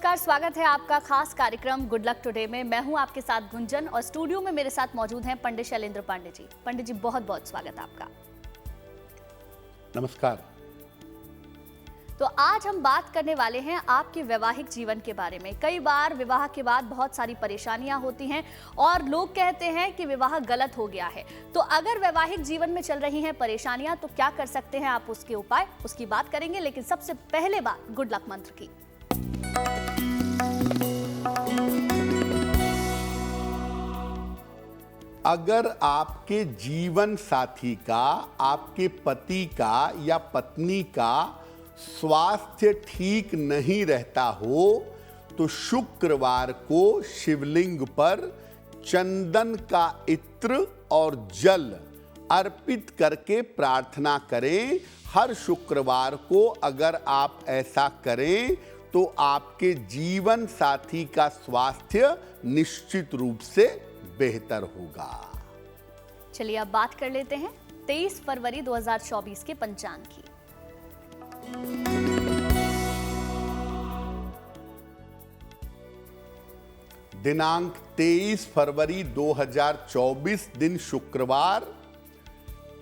नमस्कार, स्वागत है आपका खास कार्यक्रम गुड लक टुडे में। मैं हूं आपके साथ गुंजन और स्टूडियो में मेरे साथ मौजूद हैं पंडित शैलेंद्र पांडे जी। पंडित जी, बहुत बहुत स्वागत आपका। नमस्कार। तो आज हम बात करने वाले हैं आपके वैवाहिक जीवन के बारे में। कई बार विवाह के बाद बहुत सारी परेशानियां होती हैं और लोग कहते हैं कि विवाह गलत हो गया है। तो अगर वैवाहिक जीवन में चल रही हैं परेशानियां तो क्या कर सकते हैं आप, उसके उपाय, उसकी बात करेंगे। लेकिन सबसे पहले बात गुड लक मंत्र की। अगर आपके जीवन साथी का, आपके पति का या पत्नी का स्वास्थ्य ठीक नहीं रहता हो तो शुक्रवार को शिवलिंग पर चंदन का इत्र और जल अर्पित करके प्रार्थना करें। हर शुक्रवार को अगर आप ऐसा करें तो आपके जीवन साथी का स्वास्थ्य निश्चित रूप से बेहतर होगा। चलिए अब बात कर लेते हैं 23 फरवरी 2024 के पंचांग की। दिनांक 23 फरवरी 2024 दिन शुक्रवार,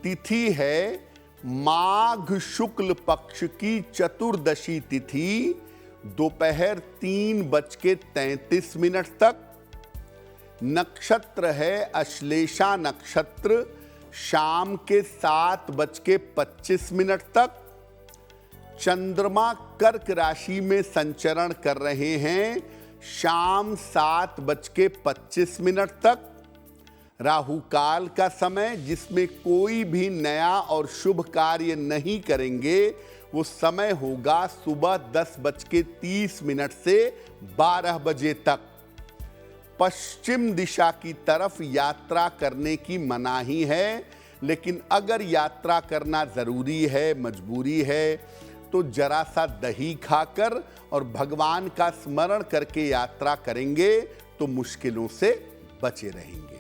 तिथि है माघ शुक्ल पक्ष की चतुर्दशी तिथि, दोपहर 3:33 तक। नक्षत्र है अश्लेषा नक्षत्र, शाम के 7:25 तक। चंद्रमा कर्क राशि में संचरण कर रहे हैं, शाम 7:25 तक। राहु काल का समय, जिसमें कोई भी नया और शुभ कार्य नहीं करेंगे, वो समय होगा सुबह 10:30 से 12 बजे तक। पश्चिम दिशा की तरफ यात्रा करने की मनाही है, लेकिन अगर यात्रा करना जरूरी है, मजबूरी है, तो जरा सा दही खाकर और भगवान का स्मरण करके यात्रा करेंगे तो मुश्किलों से बचे रहेंगे।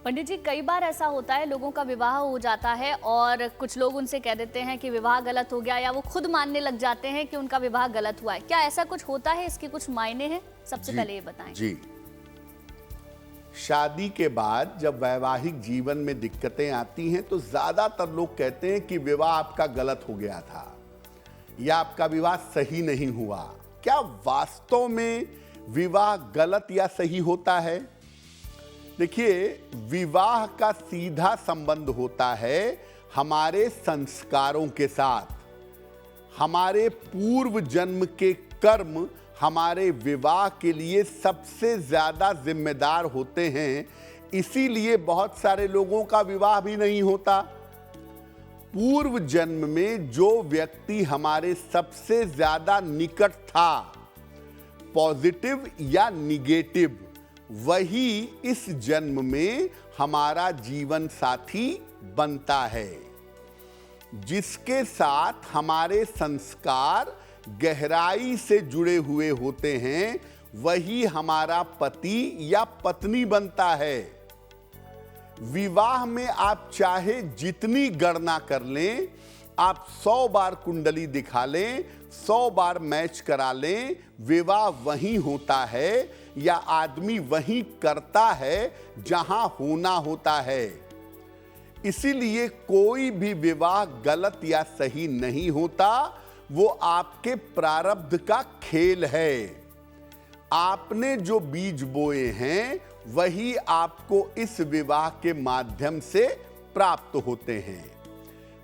पंडित जी, कई बार ऐसा होता है, लोगों का विवाह हो जाता है और कुछ लोग उनसे कह देते हैं कि विवाह गलत हो गया, या वो खुद मानने लग जाते हैं कि उनका विवाह गलत हुआ है। क्या ऐसा कुछ होता है? इसके कुछ मायने हैं? सबसे पहले ये बताएं। जी, शादी के बाद जब वैवाहिक जीवन में दिक्कतें आती हैं तो ज्यादातर लोग कहते हैं कि विवाह आपका गलत हो गया था या आपका विवाह सही नहीं हुआ। क्या वास्तव में विवाह गलत या सही होता है? देखिए, विवाह का सीधा संबंध होता है हमारे संस्कारों के साथ। हमारे पूर्व जन्म के कर्म हमारे विवाह के लिए सबसे ज्यादा जिम्मेदार होते हैं। इसीलिए बहुत सारे लोगों का विवाह भी नहीं होता। पूर्व जन्म में जो व्यक्ति हमारे सबसे ज्यादा निकट था, पॉजिटिव या निगेटिव, वही इस जन्म में हमारा जीवन साथी बनता है। जिसके साथ हमारे संस्कार गहराई से जुड़े हुए होते हैं, वही हमारा पति या पत्नी बनता है। विवाह में आप चाहे जितनी गणना कर लें, आप 100 बार कुंडली दिखा लें, 100 बार मैच करा लें, विवाह वहीं होता है या आदमी वहीं करता है जहां होना होता है। इसीलिए कोई भी विवाह गलत या सही नहीं होता, वो आपके प्रारब्ध का खेल है। आपने जो बीज बोए हैं वही आपको इस विवाह के माध्यम से प्राप्त होते हैं।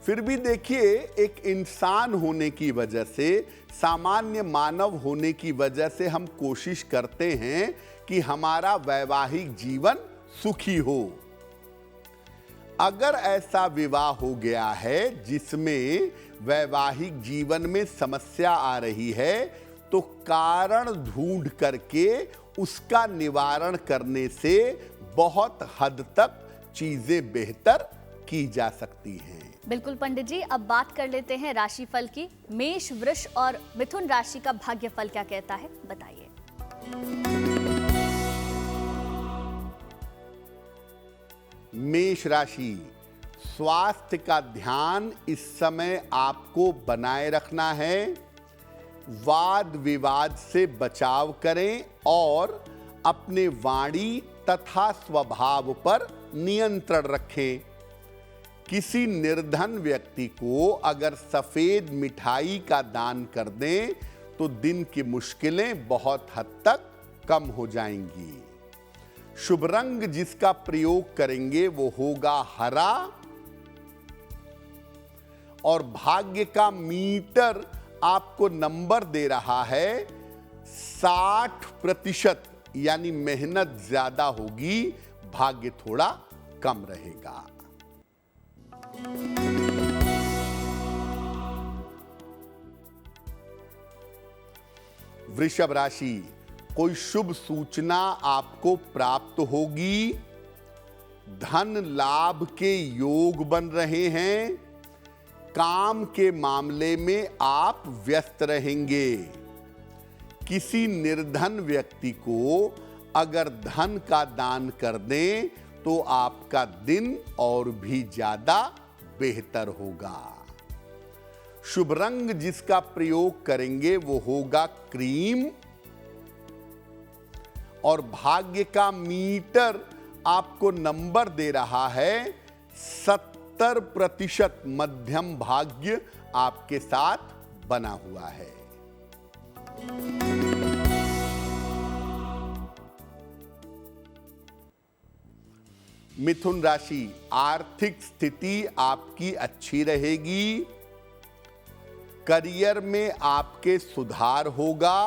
फिर भी देखिए, एक इंसान होने की वजह से, सामान्य मानव होने की वजह से हम कोशिश करते हैं कि हमारा वैवाहिक जीवन सुखी हो। अगर ऐसा विवाह हो गया है जिसमें वैवाहिक जीवन में समस्या आ रही है, तो कारण ढूंढ करके उसका निवारण करने से बहुत हद तक चीजें बेहतर की जा सकती हैं। बिल्कुल पंडित जी, अब बात कर लेते हैं राशिफल की। मेष, वृष और मिथुन राशि का भाग्यफल क्या कहता है, बताइए। मेष राशि, स्वास्थ्य का ध्यान इस समय आपको बनाए रखना है। वाद विवाद से बचाव करें और अपने वाणी तथा स्वभाव पर नियंत्रण रखें। किसी निर्धन व्यक्ति को अगर सफेद मिठाई का दान कर दें तो दिन की मुश्किलें बहुत हद तक कम हो जाएंगी। शुभ रंग जिसका प्रयोग करेंगे वो होगा हरा और भाग्य का मीटर आपको नंबर दे रहा है 60%, यानी मेहनत ज्यादा होगी, भाग्य थोड़ा कम रहेगा। वृषभ राशि, कोई शुभ सूचना आपको प्राप्त होगी। धन लाभ के योग बन रहे हैं। काम के मामले में आप व्यस्त रहेंगे। किसी निर्धन व्यक्ति को अगर धन का दान कर दें तो आपका दिन और भी ज्यादा बेहतर होगा। शुभ रंग जिसका प्रयोग करेंगे वो होगा क्रीम और भाग्य का मीटर आपको नंबर दे रहा है 70%। मध्यम भाग्य आपके साथ बना हुआ है। मिथुन राशि, आर्थिक स्थिति आपकी अच्छी रहेगी। करियर में आपके सुधार होगा।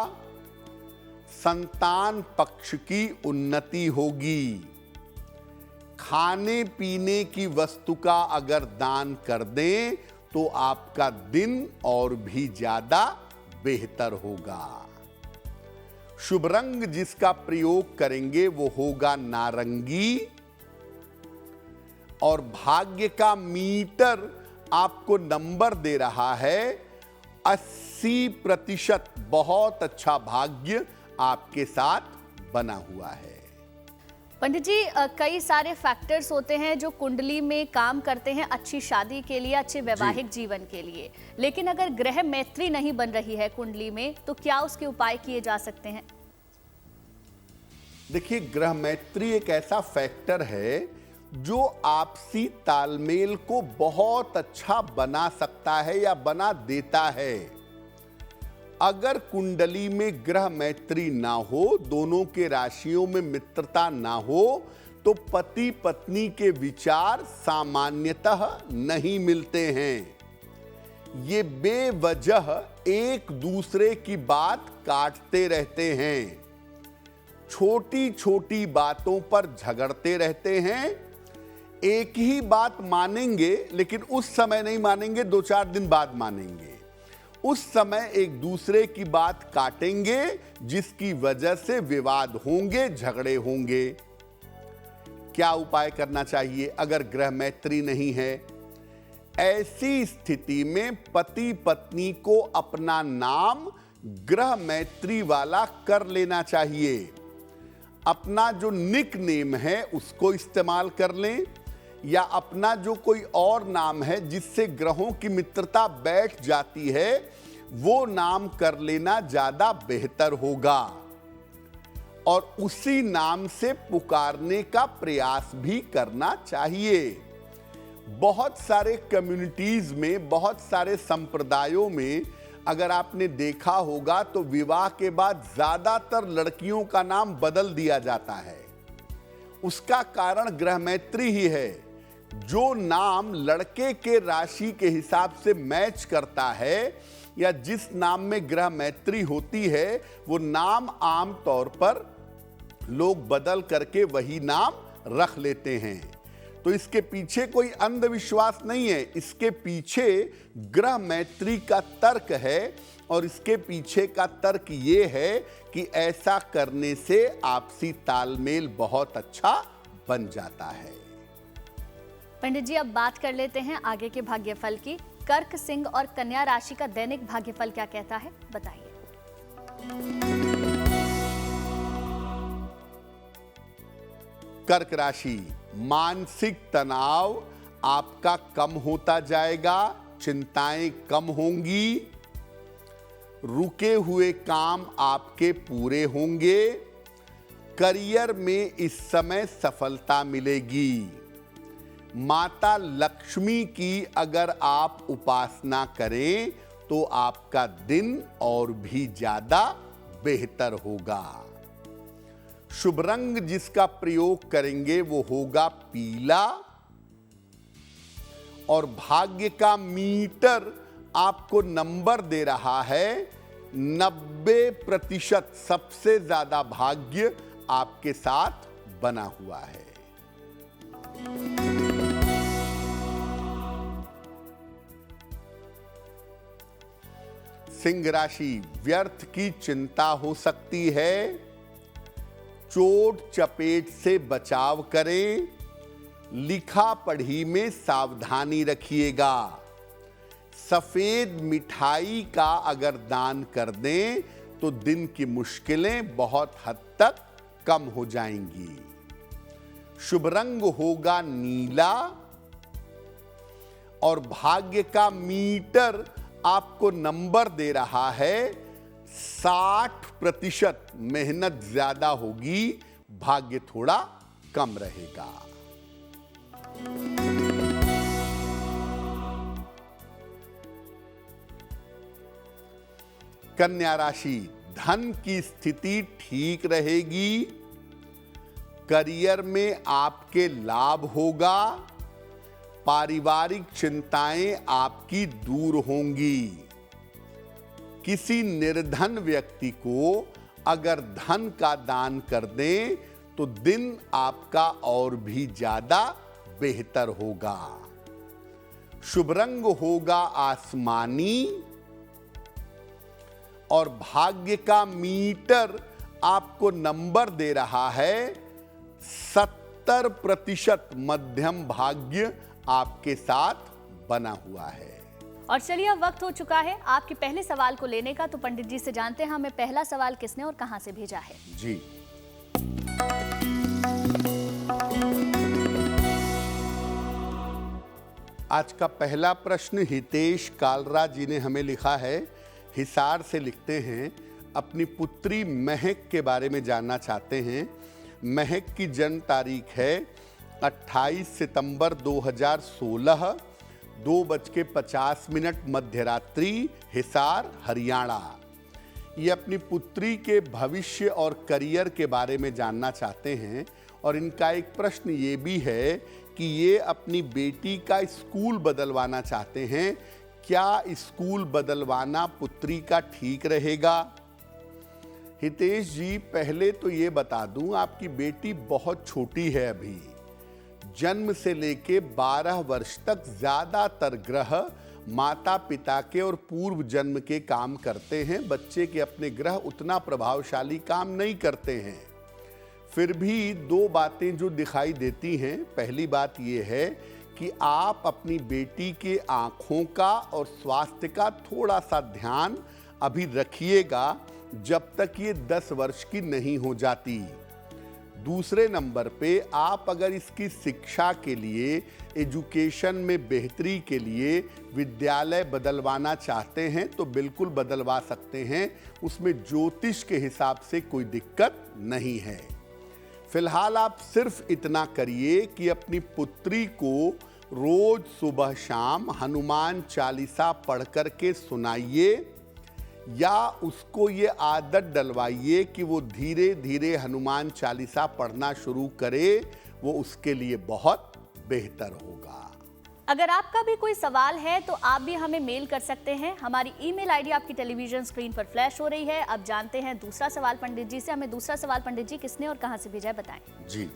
संतान पक्ष की उन्नति होगी। खाने पीने की वस्तु का अगर दान कर दें तो आपका दिन और भी ज्यादा बेहतर होगा। शुभ रंग जिसका प्रयोग करेंगे वो होगा नारंगी और भाग्य का मीटर आपको नंबर दे रहा है 80%। बहुत अच्छा भाग्य आपके साथ बना हुआ है। पंडित जी, कई सारे फैक्टर्स होते हैं जो कुंडली में काम करते हैं अच्छी शादी के लिए, अच्छे वैवाहिक जीवन के लिए, लेकिन अगर ग्रह मैत्री नहीं बन रही है कुंडली में तो क्या उसके उपाय किए जा सकते हैं? देखिए, ग्रह मैत्री एक ऐसा फैक्टर है जो आपसी तालमेल को बहुत अच्छा बना सकता है या बना देता है। अगर कुंडली में ग्रह मैत्री ना हो, दोनों के राशियों में मित्रता ना हो, तो पति पत्नी के विचार सामान्यतः नहीं मिलते हैं। ये बेवजह एक दूसरे की बात काटते रहते हैं। छोटी छोटी बातों पर झगड़ते रहते हैं। एक ही बात मानेंगे लेकिन उस समय नहीं मानेंगे, 2-4 दिन बाद मानेंगे। उस समय एक दूसरे की बात काटेंगे जिसकी वजह से विवाद होंगे, झगड़े होंगे। क्या उपाय करना चाहिए अगर ग्रह मैत्री नहीं है? ऐसी स्थिति में पति पत्नी को अपना नाम ग्रह मैत्री वाला कर लेना चाहिए। अपना जो निक नेम है उसको इस्तेमाल कर लें या अपना जो कोई और नाम है जिससे ग्रहों की मित्रता बैठ जाती है वो नाम कर लेना ज्यादा बेहतर होगा और उसी नाम से पुकारने का प्रयास भी करना चाहिए। बहुत सारे कम्युनिटीज में, बहुत सारे संप्रदायों में अगर आपने देखा होगा तो विवाह के बाद ज्यादातर लड़कियों का नाम बदल दिया जाता है। उसका कारण ग्रह मैत्री ही है। जो नाम लड़के के राशि के हिसाब से मैच करता है या जिस नाम में ग्रह मैत्री होती है वो नाम आम तौर पर लोग बदल करके वही नाम रख लेते हैं। तो इसके पीछे कोई अंधविश्वास नहीं है, इसके पीछे ग्रह मैत्री का तर्क है और इसके पीछे का तर्क ये है कि ऐसा करने से आपसी तालमेल बहुत अच्छा बन जाता है। पंडित जी, अब बात कर लेते हैं आगे के भाग्यफल की। कर्क, सिंह और कन्या राशि का दैनिक भाग्यफल क्या कहता है, बताइए। कर्क राशि, मानसिक तनाव आपका कम होता जाएगा, चिंताएं कम होंगी। रुके हुए काम आपके पूरे होंगे। करियर में इस समय सफलता मिलेगी। माता लक्ष्मी की अगर आप उपासना करें तो आपका दिन और भी ज्यादा बेहतर होगा। शुभ रंग जिसका प्रयोग करेंगे वो होगा पीला। और भाग्य का मीटर आपको नंबर दे रहा है 90%। सबसे ज्यादा भाग्य आपके साथ बना हुआ है। सिंह राशि, व्यर्थ की चिंता हो सकती है। चोट चपेट से बचाव करें। लिखा पढ़ी में सावधानी रखिएगा। सफेद मिठाई का अगर दान कर दें तो दिन की मुश्किलें बहुत हद तक कम हो जाएंगी। शुभ रंग होगा नीला। और भाग्य का मीटर आपको नंबर दे रहा है 60%। मेहनत ज्यादा होगी, भाग्य थोड़ा कम रहेगा। कन्या राशि, धन की स्थिति ठीक रहेगी। करियर में आपके लाभ होगा। पारिवारिक चिंताएं आपकी दूर होंगी। किसी निर्धन व्यक्ति को अगर धन का दान कर दें तो दिन आपका और भी ज्यादा बेहतर होगा। शुभ रंग होगा आसमानी। और भाग्य का मीटर आपको नंबर दे रहा है 70%। मध्यम भाग्य आपके साथ बना हुआ है। और चलिए अब वक्त हो चुका है आपके पहले सवाल को लेने का। तो पंडित जी से जानते हैं हमें पहला सवाल किसने और कहां से भेजा है। जी, आज का पहला प्रश्न हितेश कालरा जी ने हमें लिखा है। हिसार से लिखते हैं, अपनी पुत्री महक के बारे में जानना चाहते हैं। महक की जन्म तारीख है 28 सितंबर 2016, 2:50 मध्यरात्रि, हिसार, हरियाणा। ये अपनी पुत्री के भविष्य और करियर के बारे में जानना चाहते हैं। और इनका एक प्रश्न ये भी है कि ये अपनी बेटी का स्कूल बदलवाना चाहते हैं। क्या स्कूल बदलवाना पुत्री का ठीक रहेगा? हितेश जी, पहले तो ये बता दूं, आपकी बेटी बहुत छोटी है अभी। जन्म से लेके 12 वर्ष तक ज्यादातर ग्रह माता पिता के और पूर्व जन्म के काम करते हैं। बच्चे के अपने ग्रह उतना प्रभावशाली काम नहीं करते हैं। फिर भी दो बातें जो दिखाई देती हैं। पहली बात यह है कि आप अपनी बेटी के आँखों का और स्वास्थ्य का थोड़ा सा ध्यान अभी रखिएगा जब तक ये 10 वर्ष की नहीं हो जाती। दूसरे नंबर पे आप अगर इसकी शिक्षा के लिए, एजुकेशन में बेहतरी के लिए विद्यालय बदलवाना चाहते हैं तो बिल्कुल बदलवा सकते हैं। उसमें ज्योतिष के हिसाब से कोई दिक्कत नहीं है। फिलहाल आप सिर्फ इतना करिए कि अपनी पुत्री को रोज सुबह शाम हनुमान चालीसा पढ़ कर के सुनाइए, या उसको ये आदत डलवाइए कि वो धीरे धीरे हनुमान चालीसा पढ़ना शुरू करे। वो उसके लिए बहुत बेहतर होगा। अगर आपका भी कोई सवाल है तो आप भी हमें मेल कर सकते हैं। हमारी ईमेल आईडी आपकी टेलीविजन स्क्रीन पर फ्लैश हो रही है। अब जानते हैं दूसरा सवाल पंडित जी से। हमें दूसरा सवाल पंडित जी किसने और कहां से भेजा है, बताएं। जी,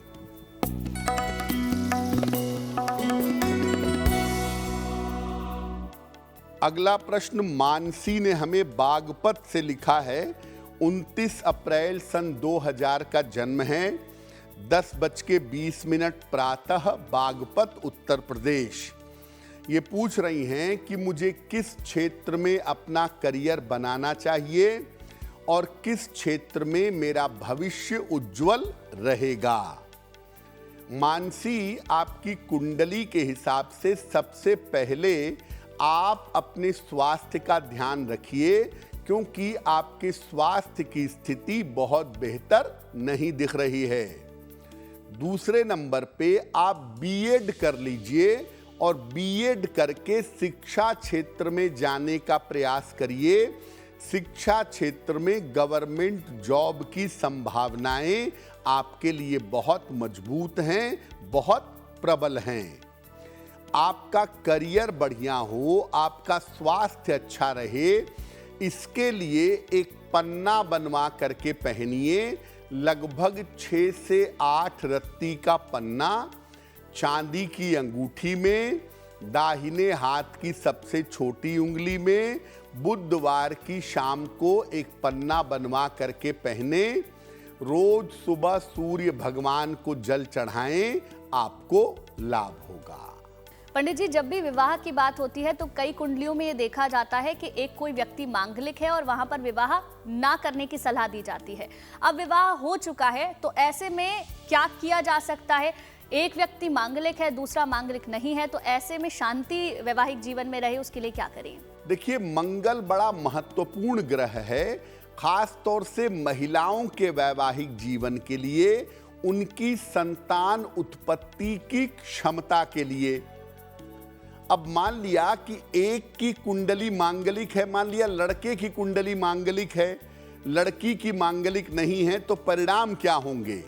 अगला प्रश्न मानसी ने हमें बागपत से लिखा है। 29 अप्रैल सन 2000 का जन्म है। 10:20 प्रातः, बागपत, उत्तर प्रदेश। ये पूछ रही हैं कि मुझे किस क्षेत्र में अपना करियर बनाना चाहिए और किस क्षेत्र में मेरा भविष्य उज्जवल रहेगा। मानसी, आपकी कुंडली के हिसाब से सबसे पहले आप अपने स्वास्थ्य का ध्यान रखिए, क्योंकि आपके स्वास्थ्य की स्थिति बहुत बेहतर नहीं दिख रही है। दूसरे नंबर पे आप बीएड कर लीजिए और बीएड करके शिक्षा क्षेत्र में जाने का प्रयास करिए। शिक्षा क्षेत्र में गवर्नमेंट जॉब की संभावनाएं आपके लिए बहुत मजबूत हैं, बहुत प्रबल हैं। आपका करियर बढ़िया हो, आपका स्वास्थ्य अच्छा रहे, इसके लिए एक पन्ना बनवा करके पहनिए। लगभग 6 से 8 रत्ती का पन्ना चांदी की अंगूठी में, दाहिने हाथ की सबसे छोटी उंगली में, बुधवार की शाम को एक पन्ना बनवा करके पहने। रोज सुबह सूर्य भगवान को जल चढ़ाएं, आपको लाभ होगा। पंडित जी, जब भी विवाह की बात होती है तो कई कुंडलियों में ये देखा जाता है कि एक कोई व्यक्ति मांगलिक है और वहां पर विवाह ना करने की सलाह दी जाती है। अब विवाह हो चुका है तो ऐसे में क्या किया जा सकता है? एक व्यक्ति मांगलिक है, दूसरा मांगलिक नहीं है, तो ऐसे में शांति वैवाहिक जीवन में रहे उसके लिए क्या करें? देखिए, मंगल बड़ा महत्वपूर्ण ग्रह है, खास तौर से महिलाओं के वैवाहिक जीवन के लिए, उनकी संतान उत्पत्ति की क्षमता के लिए। अब मान लिया कि एक की कुंडली मांगलिक है, मान लिया लड़के की कुंडली मांगलिक है, लड़की की मांगलिक नहीं है, तो परिणाम क्या होंगे?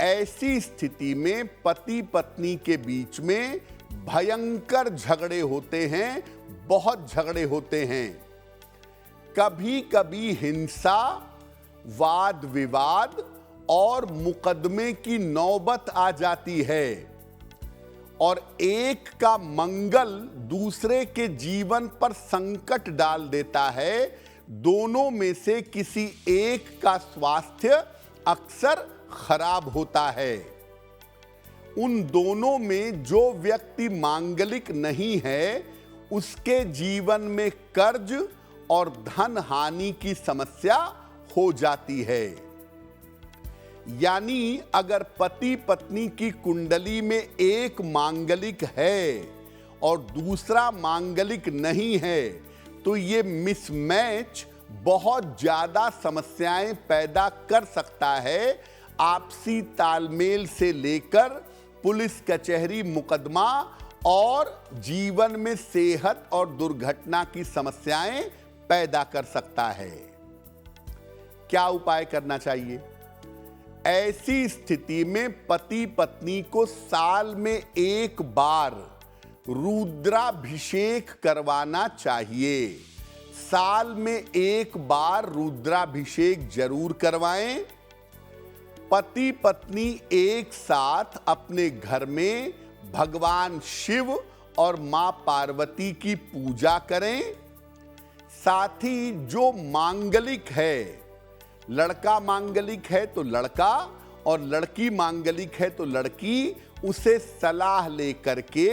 ऐसी स्थिति में पति पत्नी के बीच में भयंकर झगड़े होते हैं, बहुत झगड़े होते हैं। कभी कभी हिंसा, वाद विवाद और मुकदमे की नौबत आ जाती है और एक का मंगल दूसरे के जीवन पर संकट डाल देता है। दोनों में से किसी एक का स्वास्थ्य अक्सर खराब होता है। उन दोनों में जो व्यक्ति मांगलिक नहीं है, उसके जीवन में कर्ज और धन हानि की समस्या हो जाती है। यानी अगर पति पत्नी की कुंडली में एक मांगलिक है और दूसरा मांगलिक नहीं है, तो ये मिसमैच बहुत ज्यादा समस्याएं पैदा कर सकता है। आपसी तालमेल से लेकर पुलिस कचहरी मुकदमा और जीवन में सेहत और दुर्घटना की समस्याएं पैदा कर सकता है। क्या उपाय करना चाहिए? ऐसी स्थिति में पति पत्नी को साल में एक बार रुद्राभिषेक करवाना चाहिए। साल में एक बार रुद्राभिषेक जरूर करवाएं। पति पत्नी एक साथ अपने घर में भगवान शिव और मां पार्वती की पूजा करें। साथ ही जो मांगलिक है, लड़का मांगलिक है तो लड़का और लड़की मांगलिक है तो लड़की, उसे सलाह लेकर के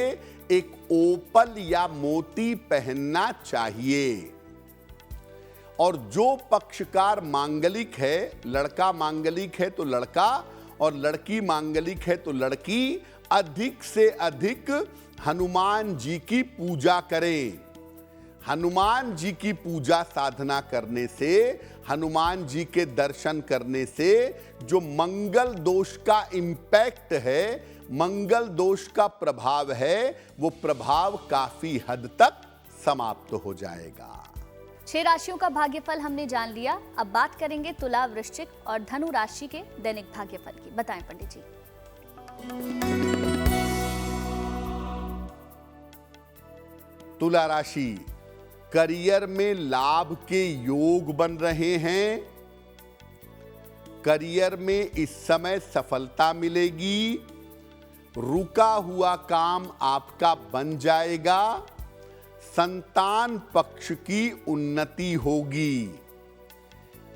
एक ओपल या मोती पहनना चाहिए। और जो पक्षकार मांगलिक है, लड़का मांगलिक है तो लड़का और लड़की मांगलिक है तो लड़की, अधिक से अधिक हनुमान जी की पूजा करें। हनुमान जी की पूजा साधना करने से, हनुमान जी के दर्शन करने से जो मंगल दोष का इम्पैक्ट है, मंगल दोष का प्रभाव है, वो प्रभाव काफी हद तक समाप्त हो जाएगा। 6 राशियों का भाग्यफल हमने जान लिया। अब बात करेंगे तुला, वृश्चिक और धनु राशि के दैनिक भाग्यफल की। बताएं पंडित जी। तुला राशि, करियर में लाभ के योग बन रहे हैं। करियर में इस समय सफलता मिलेगी। रुका हुआ काम आपका बन जाएगा। संतान पक्ष की उन्नति होगी।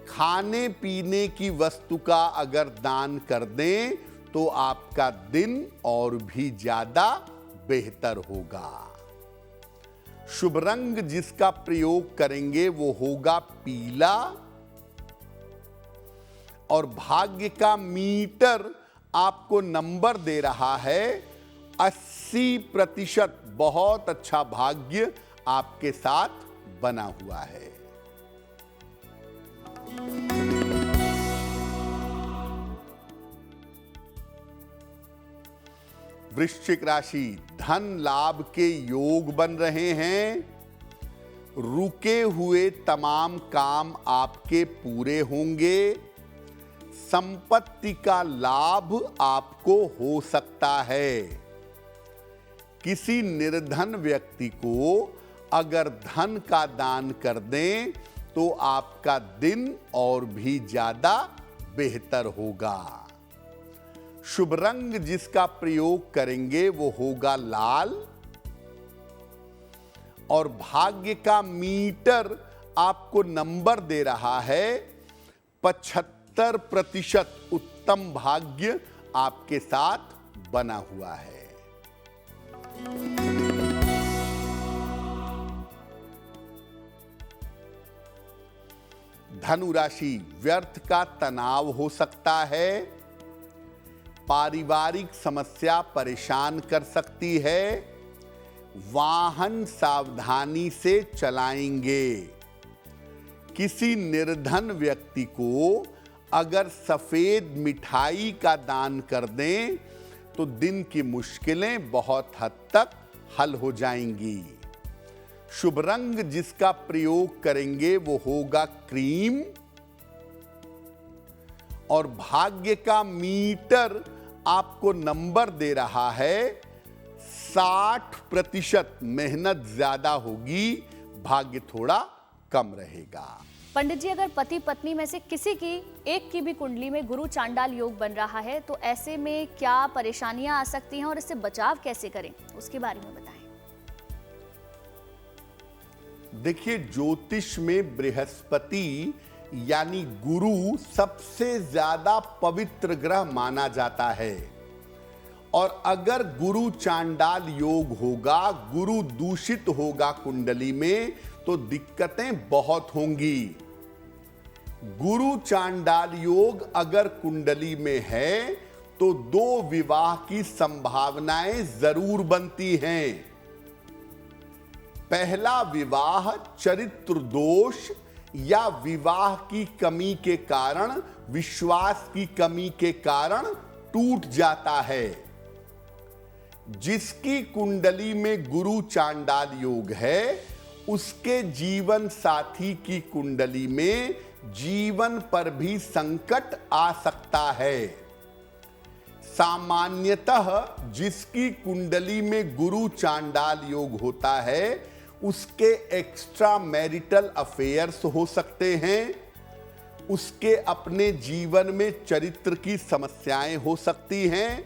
खाने पीने की वस्तु का अगर दान कर दें तो आपका दिन और भी ज्यादा बेहतर होगा। शुभ रंग जिसका प्रयोग करेंगे वो होगा पीला। और भाग्य का मीटर आपको नंबर दे रहा है 80%। बहुत अच्छा भाग्य आपके साथ बना हुआ है। वृश्चिक राशि, धन लाभ के योग बन रहे हैं। रुके हुए तमाम काम आपके पूरे होंगे। संपत्ति का लाभ आपको हो सकता है। किसी निर्धन व्यक्ति को अगर धन का दान कर दें तो आपका दिन और भी ज्यादा बेहतर होगा। शुभ रंग जिसका प्रयोग करेंगे वो होगा लाल। और भाग्य का मीटर आपको नंबर दे रहा है 75% उत्तम भाग्य आपके साथ बना हुआ है। धनु राशि, व्यर्थ का तनाव हो सकता है। पारिवारिक समस्या परेशान कर सकती है। वाहन सावधानी से चलाएंगे। किसी निर्धन व्यक्ति को अगर सफेद मिठाई का दान कर दें तो दिन की मुश्किलें बहुत हद तक हल हो जाएंगी। शुभ रंग जिसका प्रयोग करेंगे वो होगा क्रीम। और भाग्य का मीटर आपको नंबर दे रहा है 60%। मेहनत ज्यादा होगी, भाग्य थोड़ा कम रहेगा। पंडित जी, अगर पति पत्नी में से किसी की एक की भी कुंडली में गुरु चांडाल योग बन रहा है तो ऐसे में क्या परेशानियां आ सकती हैं और इससे बचाव कैसे करें, उसके बारे में बताएं। देखिए, ज्योतिष में बृहस्पति यानी गुरु सबसे ज्यादा पवित्र ग्रह माना जाता है। और अगर गुरु चांडाल योग होगा, गुरु दूषित होगा कुंडली में, तो दिक्कतें बहुत होंगी। गुरु चांडाल योग अगर कुंडली में है तो 2 विवाह की संभावनाएं जरूर बनती हैं। पहला विवाह चरित्र दोष या विवाह की कमी के कारण, विश्वास की कमी के कारण टूट जाता है। जिसकी कुंडली में गुरु चांडाल योग है उसके जीवन साथी की कुंडली में जीवन पर भी संकट आ सकता है। सामान्यतः जिसकी कुंडली में गुरु चांडाल योग होता है उसके एक्स्ट्रा मैरिटल अफेयर्स हो सकते हैं। उसके अपने जीवन में चरित्र की समस्याएं हो सकती हैं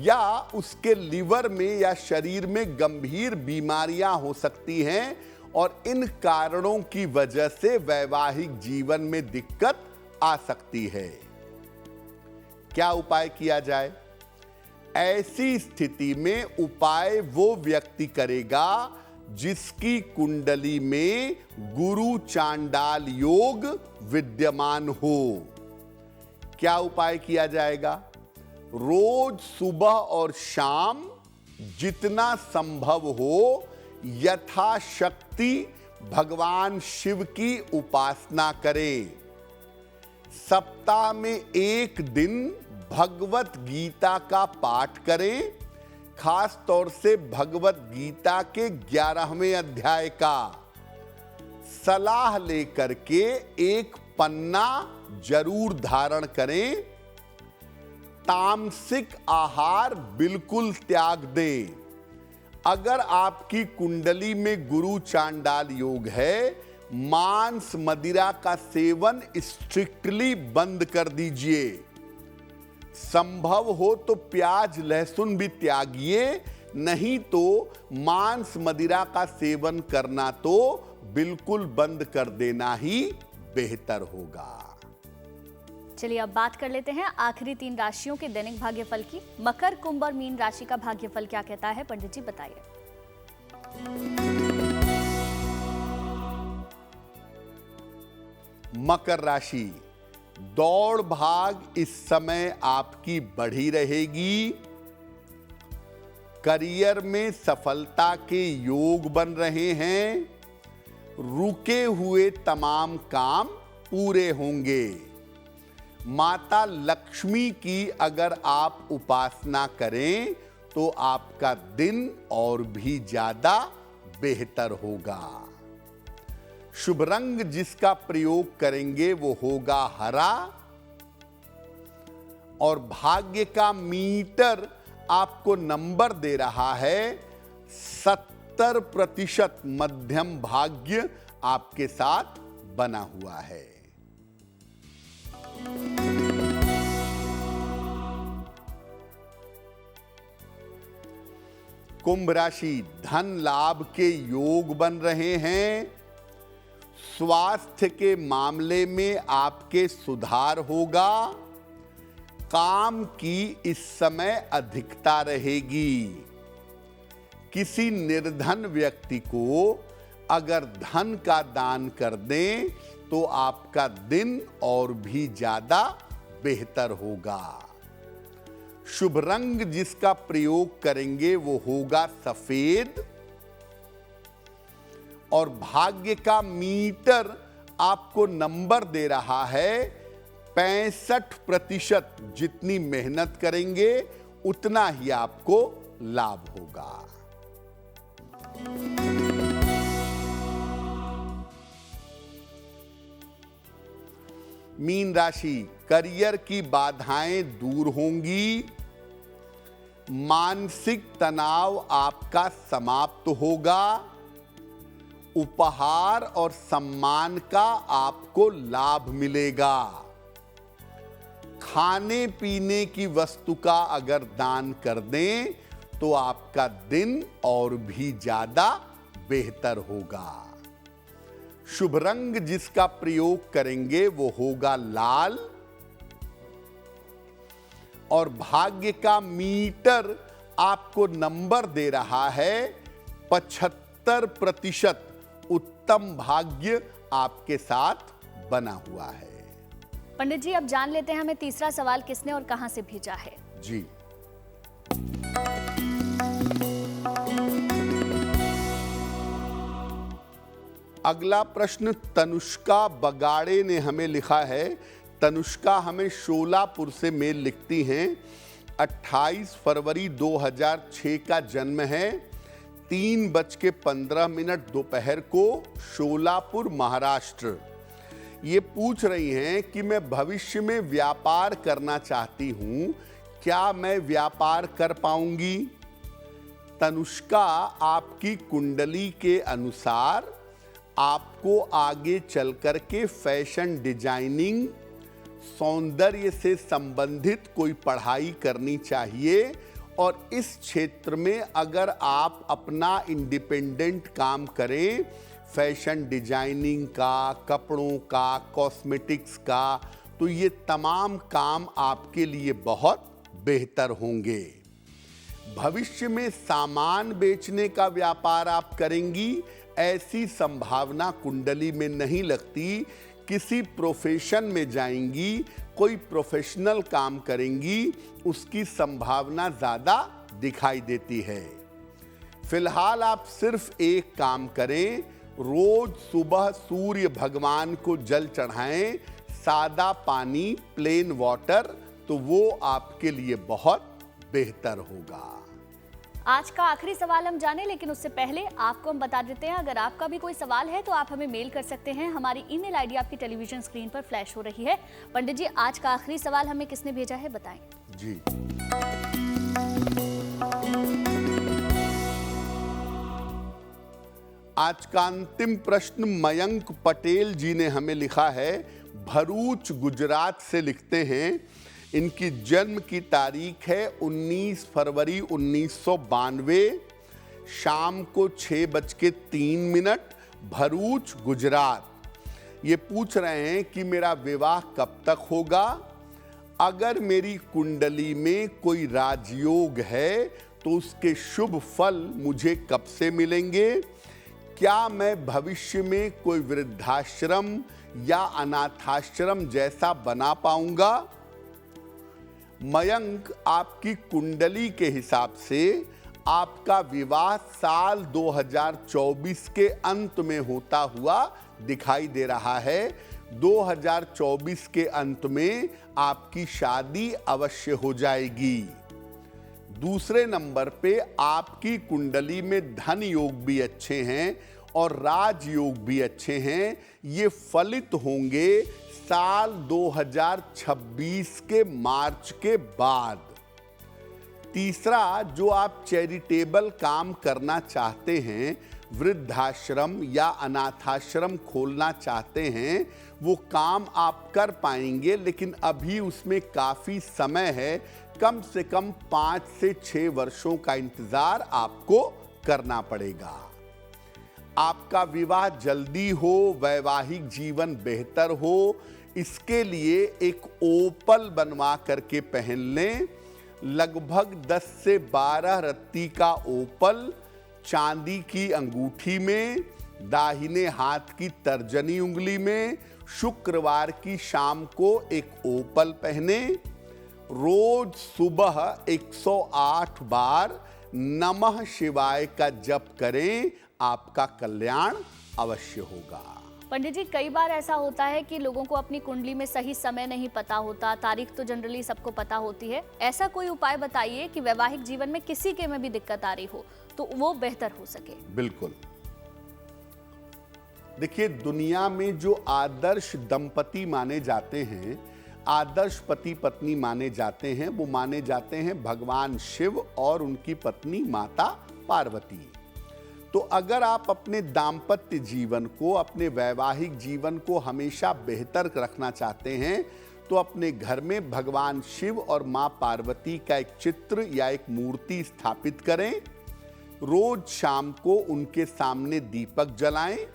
या उसके लिवर में या शरीर में गंभीर बीमारियां हो सकती हैं और इन कारणों की वजह से वैवाहिक जीवन में दिक्कत आ सकती है। क्या उपाय किया जाए? ऐसी स्थिति में उपाय वो व्यक्ति करेगा जिसकी कुंडली में गुरु चांडाल योग विद्यमान हो। क्या उपाय किया जाएगा? रोज सुबह और शाम जितना संभव हो यथाशक्ति भगवान शिव की उपासना करें। सप्ताह में एक दिन भगवत गीता का पाठ करें, खास तौर से भगवत गीता के 11वें अध्याय का। सलाह लेकर के एक पन्ना जरूर धारण करें। तामसिक आहार बिल्कुल त्याग दें। अगर आपकी कुंडली में गुरु चांडाल योग है, मांस मदिरा का सेवन स्ट्रिक्टली बंद कर दीजिए। संभव हो तो प्याज लहसुन भी त्यागिए, नहीं तो मांस मदिरा का सेवन करना तो बिल्कुल बंद कर देना ही बेहतर होगा। चलिए अब बात कर लेते हैं आखिरी 3 राशियों के दैनिक भाग्यफल की। मकर, कुंभ और मीन राशि का भाग्यफल क्या कहता है, पंडित जी बताइए। मकर राशि, दौड़ भाग इस समय आपकी बढ़ी रहेगी। करियर में सफलता के योग बन रहे हैं। रुके हुए तमाम काम पूरे होंगे। माता लक्ष्मी की अगर आप उपासना करें तो आपका दिन और भी ज्यादा बेहतर होगा। शुभ रंग जिसका प्रयोग करेंगे वो होगा हरा। और भाग्य का मीटर आपको नंबर दे रहा है 70% मध्यम भाग्य आपके साथ बना हुआ है। कुंभ राशि, धन लाभ के योग बन रहे हैं। स्वास्थ्य के मामले में आपके सुधार होगा। काम की इस समय अधिकता रहेगी। किसी निर्धन व्यक्ति को अगर धन का दान कर दें तो आपका दिन और भी ज्यादा बेहतर होगा। शुभ रंग जिसका प्रयोग करेंगे वो होगा सफेद। और भाग्य का मीटर आपको नंबर दे रहा है 65%। जितनी मेहनत करेंगे उतना ही आपको लाभ होगा। मीन राशि, करियर की बाधाएं दूर होंगी। मानसिक तनाव आपका समाप्त होगा। उपहार और सम्मान का आपको लाभ मिलेगा। खाने पीने की वस्तु का अगर दान कर दें तो आपका दिन और भी ज्यादा बेहतर होगा। शुभ रंग जिसका प्रयोग करेंगे वो होगा लाल। और भाग्य का मीटर आपको नंबर दे रहा है 75%। उत्तम भाग्य आपके साथ बना हुआ है। पंडित जी, अब जान लेते हैं हमें तीसरा सवाल किसने और कहां से भेजा है। जी, अगला प्रश्न तनुष्का बगाड़े ने हमें लिखा है। तनुष्का हमें शोलापुर से मेल लिखती हैं। 28 फरवरी 2006 का जन्म है। 3:15 दोपहर को, शोलापुर महाराष्ट्र। ये पूछ रही हैं कि मैं भविष्य में व्यापार करना चाहती हूं, क्या मैं व्यापार कर पाऊंगी? तनुष्का, आपकी कुंडली के अनुसार आपको आगे चल कर के फैशन डिजाइनिंग, सौंदर्य से संबंधित कोई पढ़ाई करनी चाहिए। और इस क्षेत्र में अगर आप अपना इंडिपेंडेंट काम करें, फैशन डिजाइनिंग का, कपड़ों का, कॉस्मेटिक्स का, तो ये तमाम काम आपके लिए बहुत बेहतर होंगे। भविष्य में सामान बेचने का व्यापार आप करेंगी, ऐसी संभावना कुंडली में नहीं लगती। किसी प्रोफेशन में जाएंगी, कोई प्रोफेशनल काम करेंगी, उसकी संभावना ज्यादा दिखाई देती है। फिलहाल आप सिर्फ एक काम करें, रोज सुबह सूर्य भगवान को जल चढ़ाएं, सादा पानी, प्लेन वाटर, तो वो आपके लिए बहुत बेहतर होगा। आज का आखिरी सवाल हम जाने, लेकिन उससे पहले आपको हम बता देते हैं, अगर आपका भी कोई सवाल है तो आप हमें मेल कर सकते हैं। हमारी ईमेल आईडी आपकी टेलीविजन स्क्रीन पर फ्लैश हो रही है। पंडित जी, आज का आखिरी सवाल हमें किसने भेजा है, बताएं। जी, आज का अंतिम प्रश्न मयंक पटेल जी ने हमें लिखा है। भरूच, गुजरात से लिखते हैं। इनकी जन्म की तारीख है 19 फरवरी 1992, शाम को 6:03, भरूच, गुजरात। ये पूछ रहे हैं कि मेरा विवाह कब तक होगा। अगर मेरी कुंडली में कोई राजयोग है तो उसके शुभ फल मुझे कब से मिलेंगे? क्या मैं भविष्य में कोई वृद्धाश्रम या अनाथाश्रम जैसा बना पाऊंगा? मयंक, आपकी कुंडली के हिसाब से आपका विवाह साल 2024 के अंत में होता हुआ दिखाई दे रहा है। 2024 के अंत में आपकी शादी अवश्य हो जाएगी। दूसरे नंबर पे आपकी कुंडली में धन योग भी अच्छे हैं और राजयोग भी अच्छे हैं। ये फलित होंगे साल 2026 के मार्च के बाद। तीसरा, जो आप चैरिटेबल काम करना चाहते हैं, वृद्धाश्रम या अनाथाश्रम खोलना चाहते हैं, वो काम आप कर पाएंगे, लेकिन अभी उसमें काफ़ी समय है। कम से कम 5 से 6 वर्षों का इंतज़ार आपको करना पड़ेगा। आपका विवाह जल्दी हो, वैवाहिक जीवन बेहतर हो, इसके लिए एक ओपल बनवा करके पहन लें। लगभग 10 से 12 रत्ती का ओपल चांदी की अंगूठी में, दाहिने हाथ की तर्जनी उंगली में, शुक्रवार की शाम को एक ओपल पहने। रोज सुबह 108 बार नमः शिवाय का जप करें, आपका कल्याण अवश्य होगा। पंडित जी, कई बार ऐसा होता है कि लोगों को अपनी कुंडली में सही समय नहीं पता होता, तारीख तो जनरली सबको पता होती है। ऐसा कोई उपाय बताइए कि वैवाहिक जीवन में किसी के में भी दिक्कत आ रही हो तो वो बेहतर हो सके। बिल्कुल। देखिए, दुनिया में जो आदर्श दंपति माने जाते हैं, आदर्श पति पत्नी माने जाते हैं, वो माने जाते हैं भगवान शिव और उनकी पत्नी माता पार्वती। तो अगर आप अपने दाम्पत्य जीवन को, अपने वैवाहिक जीवन को हमेशा बेहतर रखना चाहते हैं, तो अपने घर में भगवान शिव और मां पार्वती का एक चित्र या एक मूर्ति स्थापित करें। रोज शाम को उनके सामने दीपक जलाएं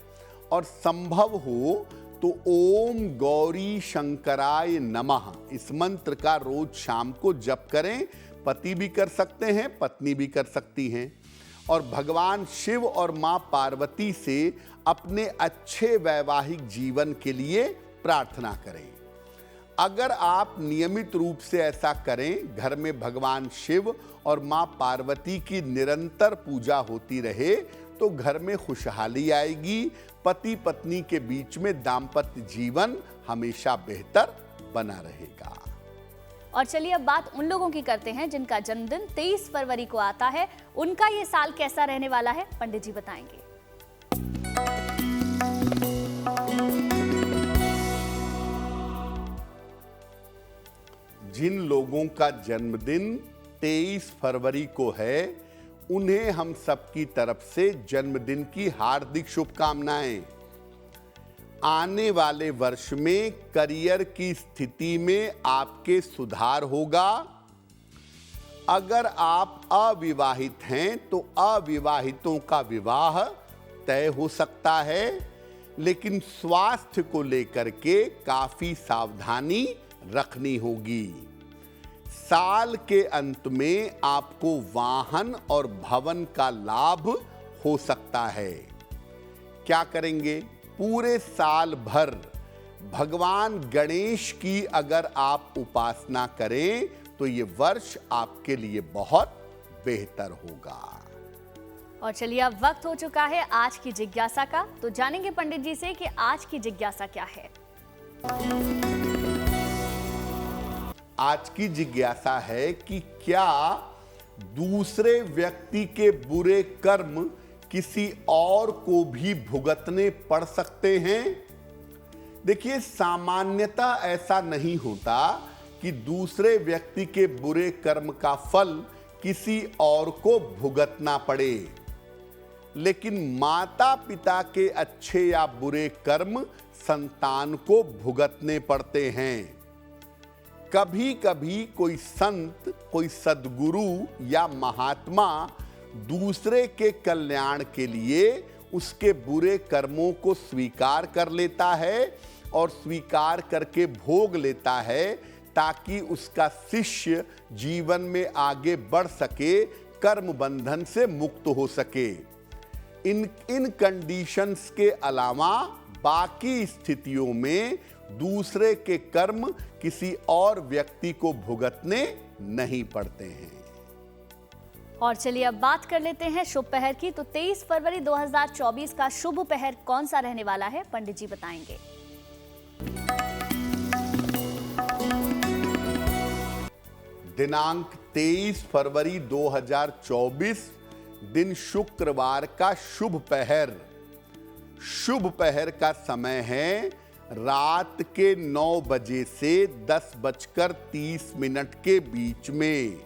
और संभव हो तो ओम गौरी शंकराय नमः इस मंत्र का रोज शाम को जप करें। पति भी कर सकते हैं, पत्नी भी कर सकती हैं। और भगवान शिव और मां पार्वती से अपने अच्छे वैवाहिक जीवन के लिए प्रार्थना करें। अगर आप नियमित रूप से ऐसा करें, घर में भगवान शिव और मां पार्वती की निरंतर पूजा होती रहे, तो घर में खुशहाली आएगी। पति पत्नी के बीच में दाम्पत्य जीवन हमेशा बेहतर बना रहेगा। और चलिए अब बात उन लोगों की करते हैं जिनका जन्मदिन 23 फरवरी को आता है। उनका ये साल कैसा रहने वाला है, पंडित जी बताएंगे। जिन लोगों का जन्मदिन 23 फरवरी को है, उन्हें हम सबकी तरफ से जन्मदिन की हार्दिक शुभकामनाएं। आने वाले वर्ष में करियर की स्थिति में आपके सुधार होगा। अगर आप अविवाहित हैं तो अविवाहितों का विवाह तय हो सकता है, लेकिन स्वास्थ्य को लेकर के काफी सावधानी रखनी होगी। साल के अंत में आपको वाहन और भवन का लाभ हो सकता है। क्या करेंगे? पूरे साल भर भगवान गणेश की अगर आप उपासना करें तो ये वर्ष आपके लिए बहुत बेहतर होगा। और चलिए अब वक्त हो चुका है आज की जिज्ञासा का, तो जानेंगे पंडित जी से कि आज की जिज्ञासा क्या है। आज की जिज्ञासा है कि क्या दूसरे व्यक्ति के बुरे कर्म किसी और को भी भुगतने पड़ सकते हैं? देखिए, सामान्यतः ऐसा नहीं होता कि दूसरे व्यक्ति के बुरे कर्म का फल किसी और को भुगतना पड़े, लेकिन माता पिता के अच्छे या बुरे कर्म संतान को भुगतने पड़ते हैं। कभी कभी कोई संत, कोई सद्गुरु या महात्मा दूसरे के कल्याण के लिए उसके बुरे कर्मों को स्वीकार कर लेता है और स्वीकार करके भोग लेता है, ताकि उसका शिष्य जीवन में आगे बढ़ सके, कर्म बंधन से मुक्त हो सके। इन कंडीशंस के अलावा बाकी स्थितियों में दूसरे के कर्म किसी और व्यक्ति को भुगतने नहीं पड़ते हैं। और चलिए अब बात कर लेते हैं शुभ पहर की। तो 23 फरवरी 2024 का शुभ पहर कौन सा रहने वाला है, पंडित जी बताएंगे। दिनांक 23 फरवरी 2024, दिन शुक्रवार का शुभ पहर का समय है रात के 9 बजे से 10:30 के बीच में।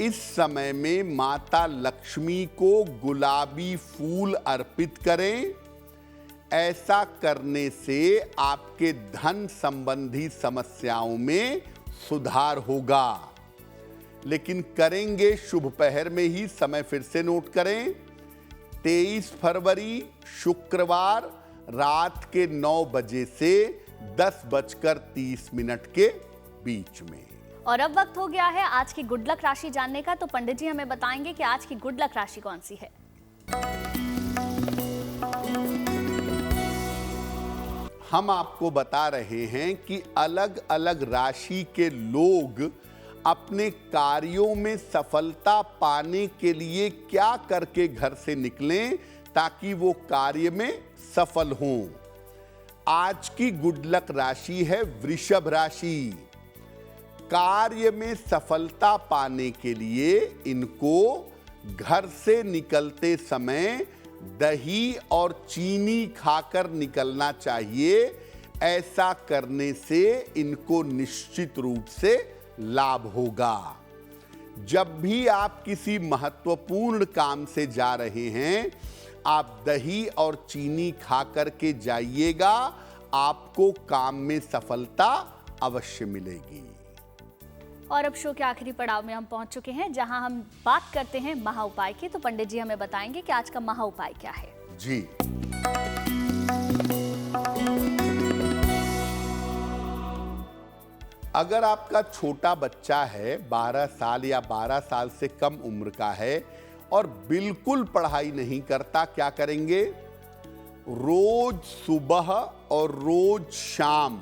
इस समय में माता लक्ष्मी को गुलाबी फूल अर्पित करें। ऐसा करने से आपके धन संबंधी समस्याओं में सुधार होगा। लेकिन करेंगे शुभ पहर में ही। समय फिर से नोट करें, 23 फरवरी शुक्रवार रात के 9 बजे से 10:30 के बीच में। और अब वक्त हो गया है आज की गुड लक राशि जानने का। तो पंडित जी हमें बताएंगे कि आज की गुड लक राशि कौन सी है। हम आपको बता रहे हैं कि अलग अलग राशि के लोग अपने कार्यों में सफलता पाने के लिए क्या करके घर से निकलें ताकि वो कार्य में सफल हों। आज की गुड लक राशि है वृषभ राशि। कार्य में सफलता पाने के लिए इनको घर से निकलते समय दही और चीनी खाकर निकलना चाहिए। ऐसा करने से इनको निश्चित रूप से लाभ होगा। जब भी आप किसी महत्वपूर्ण काम से जा रहे हैं, आप दही और चीनी खाकर के जाइएगा। आपको काम में सफलता अवश्य मिलेगी। और अब शो के आखिरी पड़ाव में हम पहुंच चुके हैं, जहां हम बात करते हैं महा उपाय की। तो पंडित जी हमें बताएंगे कि आज का महा उपाय क्या है। जी, अगर आपका छोटा बच्चा है, 12 साल या 12 साल से कम उम्र का है और बिल्कुल पढ़ाई नहीं करता, क्या करेंगे? रोज सुबह और रोज शाम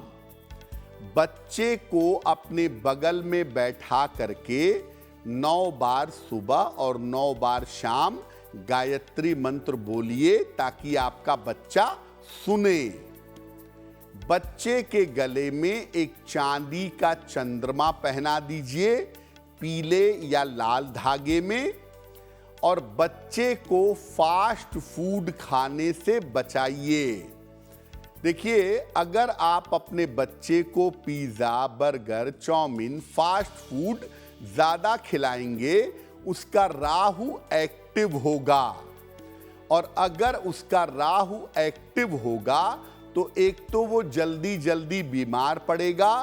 बच्चे को अपने बगल में बैठा करके 9 बार सुबह और 9 बार शाम गायत्री मंत्र बोलिए ताकि आपका बच्चा सुने। बच्चे के गले में एक चांदी का चंद्रमा पहना दीजिए, पीले या लाल धागे में। और बच्चे को फास्ट फूड खाने से बचाइए। देखिए, अगर आप अपने बच्चे को pizza, burger, chow mein, fast food ज्यादा खिलाएंगे, उसका राहु एक्टिव होगा। और अगर उसका राहु एक्टिव होगा तो एक तो वो जल्दी जल्दी बीमार पड़ेगा,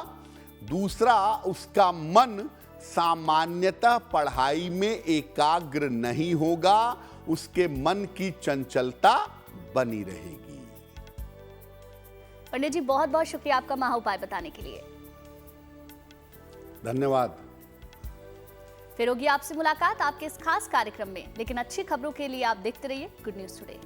दूसरा उसका मन सामान्यतः पढ़ाई में एकाग्र नहीं होगा, उसके मन की चंचलता बनी रहेगी। पंडित जी बहुत बहुत शुक्रिया आपका महा उपाय बताने के लिए। धन्यवाद। फिर होगी आपसे मुलाकात आपके इस खास कार्यक्रम में, लेकिन अच्छी खबरों के लिए आप देखते रहिए गुड न्यूज टुडे।